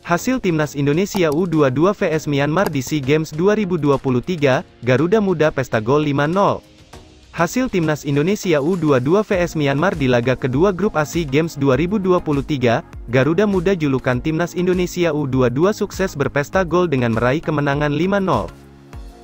Hasil Timnas Indonesia U22 vs Myanmar di SEA Games 2023, Garuda Muda pesta gol 5-0. Hasil Timnas Indonesia U22 vs Myanmar di laga kedua grup A SEA Games 2023, Garuda Muda julukan Timnas Indonesia U22 sukses berpesta gol dengan meraih kemenangan 5-0.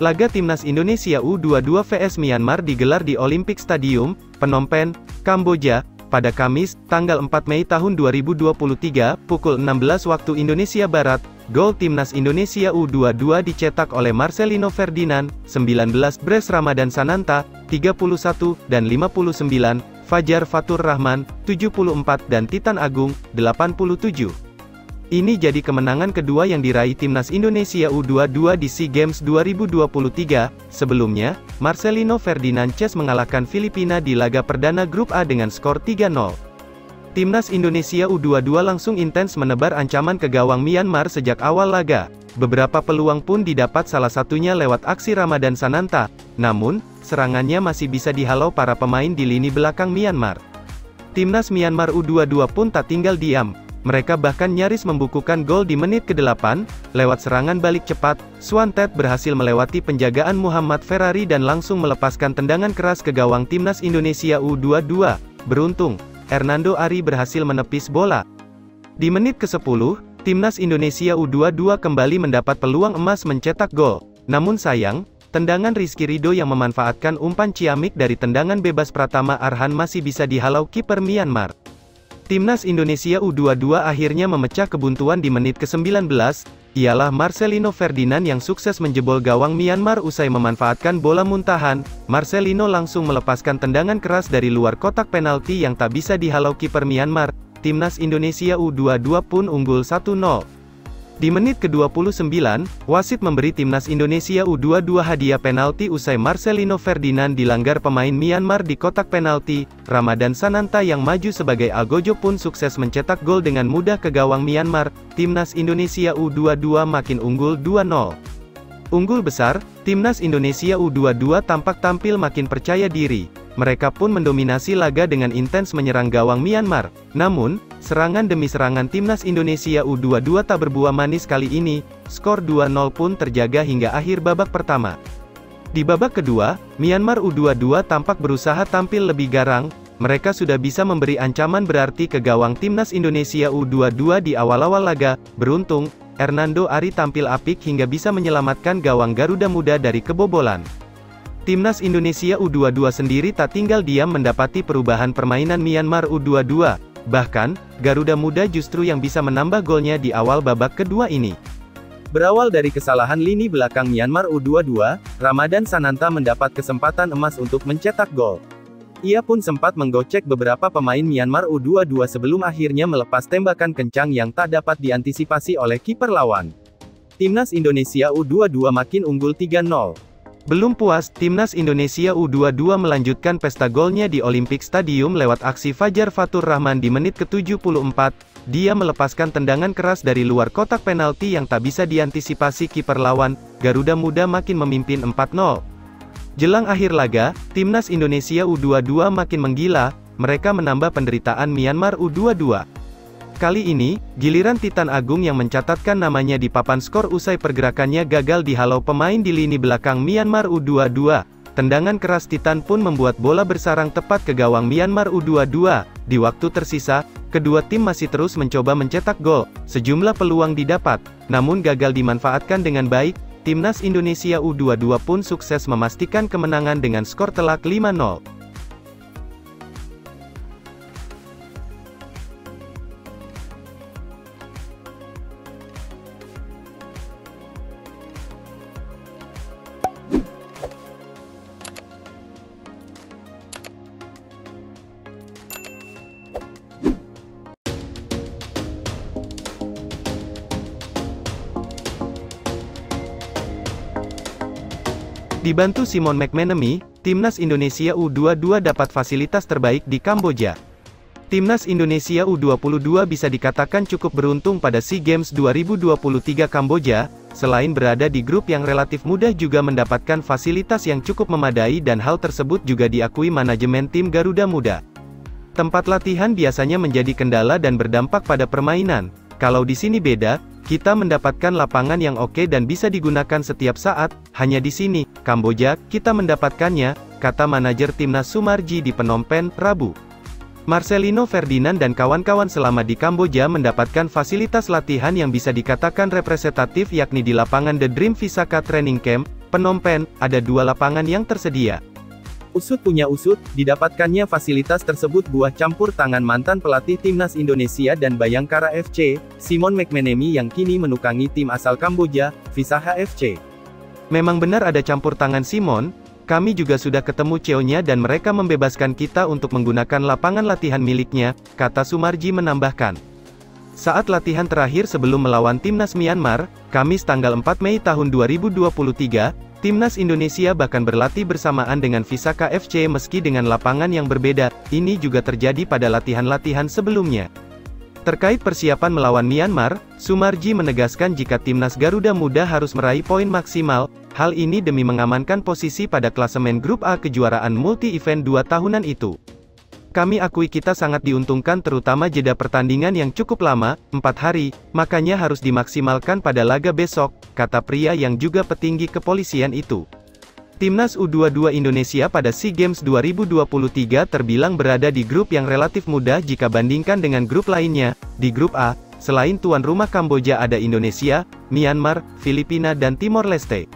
Laga Timnas Indonesia U22 vs Myanmar digelar di Olympic Stadium, Phnom Penh, Kamboja, pada Kamis, tanggal 4 Mei tahun 2023, pukul 16 waktu Indonesia Barat. Gol Timnas Indonesia U22 dicetak oleh Marcelino Ferdinand, 19, Bres Ramadan Sananta, 31, dan 59, Fajar Fatur Rahman, 74, dan Titan Agung, 87. Ini jadi kemenangan kedua yang diraih Timnas Indonesia U22 di SEA Games 2023. Sebelumnya, Marcelino Ferdinand mengalahkan Filipina di laga perdana grup A dengan skor 3-0. Timnas Indonesia U22 langsung intens menebar ancaman ke gawang Myanmar sejak awal laga. Beberapa peluang pun didapat, salah satunya lewat aksi Ramadan Sananta. Namun, serangannya masih bisa dihalau para pemain di lini belakang Myanmar. Timnas Myanmar U22 pun tak tinggal diam. Mereka bahkan nyaris membukukan gol di menit ke-8, lewat serangan balik cepat. Swantet berhasil melewati penjagaan Muhammad Ferrari dan langsung melepaskan tendangan keras ke gawang Timnas Indonesia U22. Beruntung, Hernando Ari berhasil menepis bola. Di menit ke-10, Timnas Indonesia U22 kembali mendapat peluang emas mencetak gol. Namun sayang, tendangan Rizky Ridho yang memanfaatkan umpan ciamik dari tendangan bebas Pratama Arhan masih bisa dihalau kiper Myanmar. Timnas Indonesia U22 akhirnya memecah kebuntuan di menit ke-19, ialah Marcelino Ferdinand yang sukses menjebol gawang Myanmar usai memanfaatkan bola muntahan. Marcelino langsung melepaskan tendangan keras dari luar kotak penalti yang tak bisa dihalau kiper Myanmar. Timnas Indonesia U22 pun unggul 1-0. Di menit ke-29, wasit memberi Timnas Indonesia U22 hadiah penalti usai Marcelino Ferdinand dilanggar pemain Myanmar di kotak penalti. Ramadan Sananta yang maju sebagai algojo pun sukses mencetak gol dengan mudah ke gawang Myanmar. Timnas Indonesia U22 makin unggul 2-0. Unggul besar, Timnas Indonesia U22 tampak tampil makin percaya diri. Mereka pun mendominasi laga dengan intens menyerang gawang Myanmar. Namun, serangan demi serangan Timnas Indonesia U22 tak berbuah manis kali ini. Skor 2-0 pun terjaga hingga akhir babak pertama. Di babak kedua, Myanmar U22 tampak berusaha tampil lebih garang. Mereka sudah bisa memberi ancaman berarti ke gawang Timnas Indonesia U22 di awal-awal laga. Beruntung, Hernando Ari tampil apik hingga bisa menyelamatkan gawang Garuda Muda dari kebobolan. Timnas Indonesia U22 sendiri tak tinggal diam mendapati perubahan permainan Myanmar U22. Bahkan, Garuda Muda justru yang bisa menambah golnya di awal babak kedua ini. Berawal dari kesalahan lini belakang Myanmar U22, Ramadan Sananta mendapat kesempatan emas untuk mencetak gol. Ia pun sempat menggocek beberapa pemain Myanmar U22 sebelum akhirnya melepas tembakan kencang yang tak dapat diantisipasi oleh kiper lawan. Timnas Indonesia U22 makin unggul 3-0. Belum puas, Timnas Indonesia U22 melanjutkan pesta golnya di Olympic Stadium lewat aksi Fajar Fatur Rahman di menit ke-74. Dia melepaskan tendangan keras dari luar kotak penalti yang tak bisa diantisipasi kiper lawan. Garuda Muda makin memimpin 4-0. Jelang akhir laga, Timnas Indonesia U22 makin menggila. Mereka menambah penderitaan Myanmar U22. Kali ini, giliran Titan Agung yang mencatatkan namanya di papan skor usai pergerakannya gagal dihalau pemain di lini belakang Myanmar U22. Tendangan keras Titan pun membuat bola bersarang tepat ke gawang Myanmar U22. Di waktu tersisa, kedua tim masih terus mencoba mencetak gol. Sejumlah peluang didapat, namun gagal dimanfaatkan dengan baik. Timnas Indonesia U22 pun sukses memastikan kemenangan dengan skor telak 5-0. Dibantu Simon McManamy, Timnas Indonesia U22 dapat fasilitas terbaik di Kamboja. Timnas Indonesia U22 bisa dikatakan cukup beruntung pada SEA Games 2023 Kamboja, selain berada di grup yang relatif mudah juga mendapatkan fasilitas yang cukup memadai dan hal tersebut juga diakui manajemen tim Garuda Muda. Tempat latihan biasanya menjadi kendala dan berdampak pada permainan. Kalau di sini beda, Kita mendapatkan lapangan yang oke dan bisa digunakan setiap saat, hanya di sini, Kamboja, kita mendapatkannya, kata manajer timnas Sumarji di Phnom Penh, Rabu. Marcelino Ferdinand dan kawan-kawan selama di Kamboja mendapatkan fasilitas latihan yang bisa dikatakan representatif yakni di lapangan The Dream Visaka Training Camp, Phnom Penh, ada 2 lapangan yang tersedia. Usut punya usut, didapatkannya fasilitas tersebut buah campur tangan mantan pelatih timnas Indonesia dan Bayangkara FC, Simon McManamy yang kini menukangi tim asal Kamboja, Visaha FC. Memang benar ada campur tangan Simon, kami juga sudah ketemu CEO-nya dan mereka membebaskan kita untuk menggunakan lapangan latihan miliknya, kata Sumarji menambahkan. Saat latihan terakhir sebelum melawan timnas Myanmar, Kamis tanggal 4 Mei tahun 2023, timnas Indonesia bahkan berlatih bersamaan dengan Visaka FC meski dengan lapangan yang berbeda, ini juga terjadi pada latihan-latihan sebelumnya. Terkait persiapan melawan Myanmar, Sumarji menegaskan jika timnas Garuda Muda harus meraih poin maksimal, hal ini demi mengamankan posisi pada klasemen grup A kejuaraan multi-event 2 tahunan itu. Kami akui kita sangat diuntungkan terutama jeda pertandingan yang cukup lama, 4 hari, makanya harus dimaksimalkan pada laga besok, kata pria yang juga petinggi kepolisian itu. Timnas U22 Indonesia pada SEA Games 2023 terbilang berada di grup yang relatif mudah jika bandingkan dengan grup lainnya. Di grup A, selain tuan rumah Kamboja ada Indonesia, Myanmar, Filipina dan Timor Leste.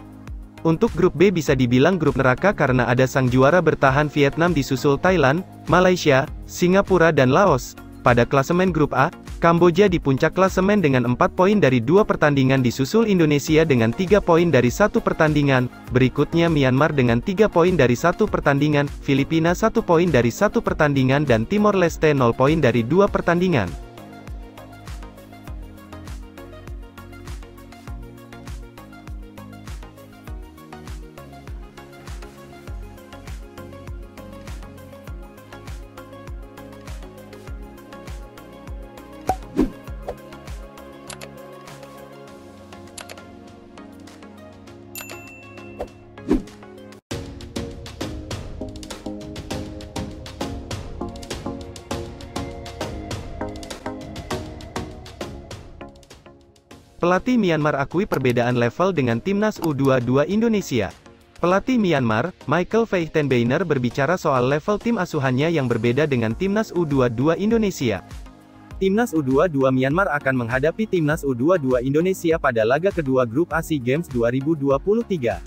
Untuk grup B bisa dibilang grup neraka karena ada sang juara bertahan Vietnam disusul Thailand, Malaysia, Singapura dan Laos. Pada klasemen grup A, Kamboja di puncak klasemen dengan 4 poin dari 2 pertandingan disusul Indonesia dengan 3 poin dari 1 pertandingan, berikutnya Myanmar dengan 3 poin dari 1 pertandingan, Filipina 1 poin dari 1 pertandingan dan Timor Leste 0 poin dari 2 pertandingan. Pelatih Myanmar akui perbedaan level dengan timnas U22 Indonesia. Pelatih Myanmar, Michael Veitenbeiner berbicara soal level tim asuhannya yang berbeda dengan timnas U22 Indonesia. Timnas U22 Myanmar akan menghadapi timnas U22 Indonesia pada laga kedua grup A SEA Games 2023.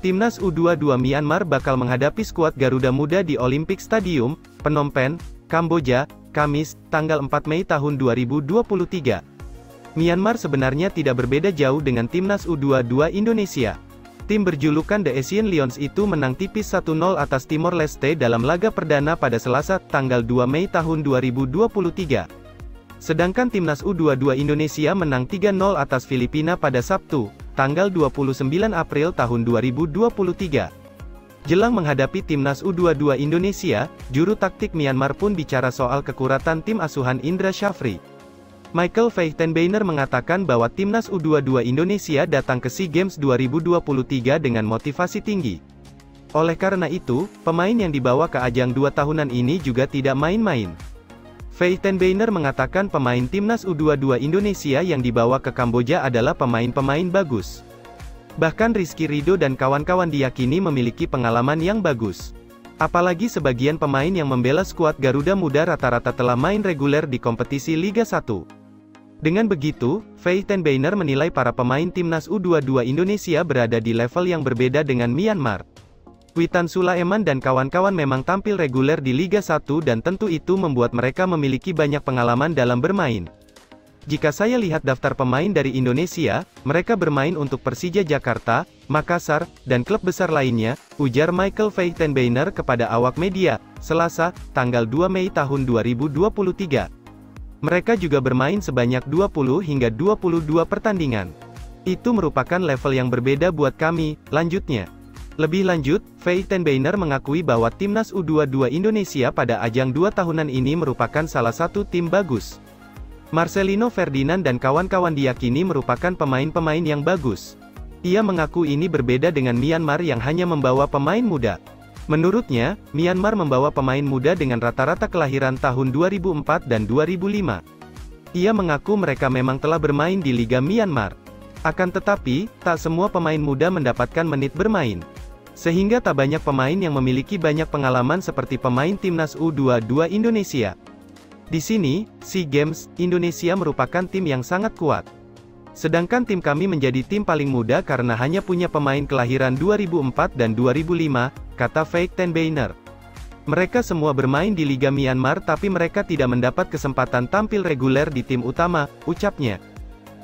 Timnas U22 Myanmar bakal menghadapi skuad Garuda Muda di Olympic Stadium, Phnom Penh, Kamboja, Kamis, tanggal 4 Mei tahun 2023. Myanmar sebenarnya tidak berbeda jauh dengan timnas U22 Indonesia. Tim berjulukan The Asian Lions itu menang tipis 1-0 atas Timor Leste dalam laga perdana pada Selasa, tanggal 2 Mei tahun 2023. Sedangkan timnas U22 Indonesia menang 3-0 atas Filipina pada Sabtu, tanggal 29 April tahun 2023. Jelang menghadapi timnas U22 Indonesia, juru taktik Myanmar pun bicara soal kekuratan tim asuhan Indra Shafri. Michael Veitenbeiner mengatakan bahwa timnas U22 Indonesia datang ke SEA Games 2023 dengan motivasi tinggi. Oleh karena itu, pemain yang dibawa ke ajang 2 tahunan ini juga tidak main-main. Veitenbeiner mengatakan pemain timnas U22 Indonesia yang dibawa ke Kamboja adalah pemain-pemain bagus. Bahkan Rizky Ridho dan kawan-kawan diyakini memiliki pengalaman yang bagus. Apalagi sebagian pemain yang membela skuad Garuda Muda rata-rata telah main reguler di kompetisi Liga 1. Dengan begitu, Veitenbeiner menilai para pemain timnas U22 Indonesia berada di level yang berbeda dengan Myanmar. Witan Sulaiman dan kawan-kawan memang tampil reguler di Liga 1 dan tentu itu membuat mereka memiliki banyak pengalaman dalam bermain. Jika saya lihat daftar pemain dari Indonesia, mereka bermain untuk Persija Jakarta, Makassar, dan klub besar lainnya, ujar Michael Veitenbeiner kepada awak media, Selasa, tanggal 2 Mei tahun 2023. Mereka juga bermain sebanyak 20 hingga 22 pertandingan. Itu merupakan level yang berbeda buat kami, lanjutnya. Lebih lanjut, Veitenbeiner mengakui bahwa timnas U22 Indonesia pada ajang 2 tahunan ini merupakan salah satu tim bagus. Marcelino Ferdinand dan kawan-kawan diyakini merupakan pemain-pemain yang bagus. Ia mengaku ini berbeda dengan Myanmar yang hanya membawa pemain muda. Menurutnya, Myanmar membawa pemain muda dengan rata-rata kelahiran tahun 2004 dan 2005. Ia mengaku mereka memang telah bermain di Liga Myanmar. Akan tetapi, tak semua pemain muda mendapatkan menit bermain. Sehingga tak banyak pemain yang memiliki banyak pengalaman seperti pemain timnas U22 Indonesia. Di sini, SEA Games, Indonesia merupakan tim yang sangat kuat. Sedangkan tim kami menjadi tim paling muda karena hanya punya pemain kelahiran 2004 dan 2005, kata Faik Tenbeiner. Mereka semua bermain di Liga Myanmar tapi mereka tidak mendapat kesempatan tampil reguler di tim utama, ucapnya.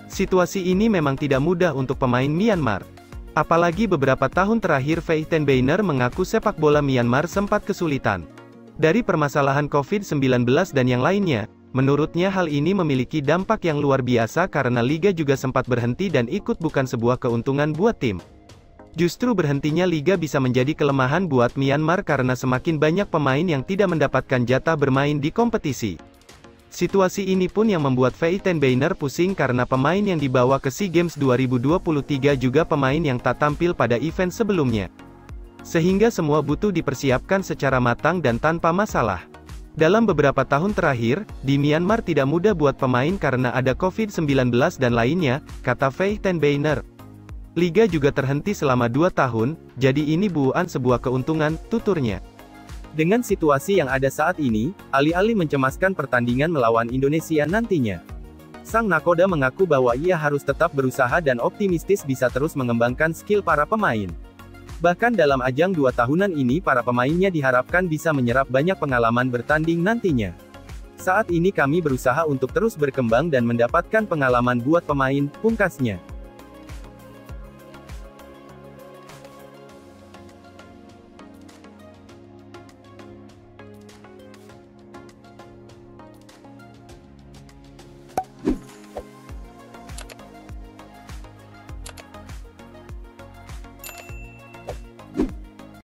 Situasi ini memang tidak mudah untuk pemain Myanmar. Apalagi beberapa tahun terakhir Faik Tenbeiner mengaku sepak bola Myanmar sempat kesulitan. Dari permasalahan COVID-19 dan yang lainnya, menurutnya hal ini memiliki dampak yang luar biasa karena liga juga sempat berhenti dan ikut bukan sebuah keuntungan buat tim. Justru berhentinya liga bisa menjadi kelemahan buat Myanmar karena semakin banyak pemain yang tidak mendapatkan jatah bermain di kompetisi. Situasi ini pun yang membuat Faik Tenbeiner pusing karena pemain yang dibawa ke SEA Games 2023 juga pemain yang tak tampil pada event sebelumnya. Sehingga semua butuh dipersiapkan secara matang dan tanpa masalah. Dalam beberapa tahun terakhir, di Myanmar tidak mudah buat pemain karena ada COVID-19 dan lainnya, kata Faik Tenbeiner. Liga juga terhenti selama 2 tahun, jadi ini bukan sebuah keuntungan, tuturnya. Dengan situasi yang ada saat ini, alih-alih mencemaskan pertandingan melawan Indonesia nantinya, sang nakoda mengaku bahwa ia harus tetap berusaha dan optimistis bisa terus mengembangkan skill para pemain. Bahkan dalam ajang 2 tahunan ini para pemainnya diharapkan bisa menyerap banyak pengalaman bertanding nantinya. Saat ini kami berusaha untuk terus berkembang dan mendapatkan pengalaman buat pemain, pungkasnya.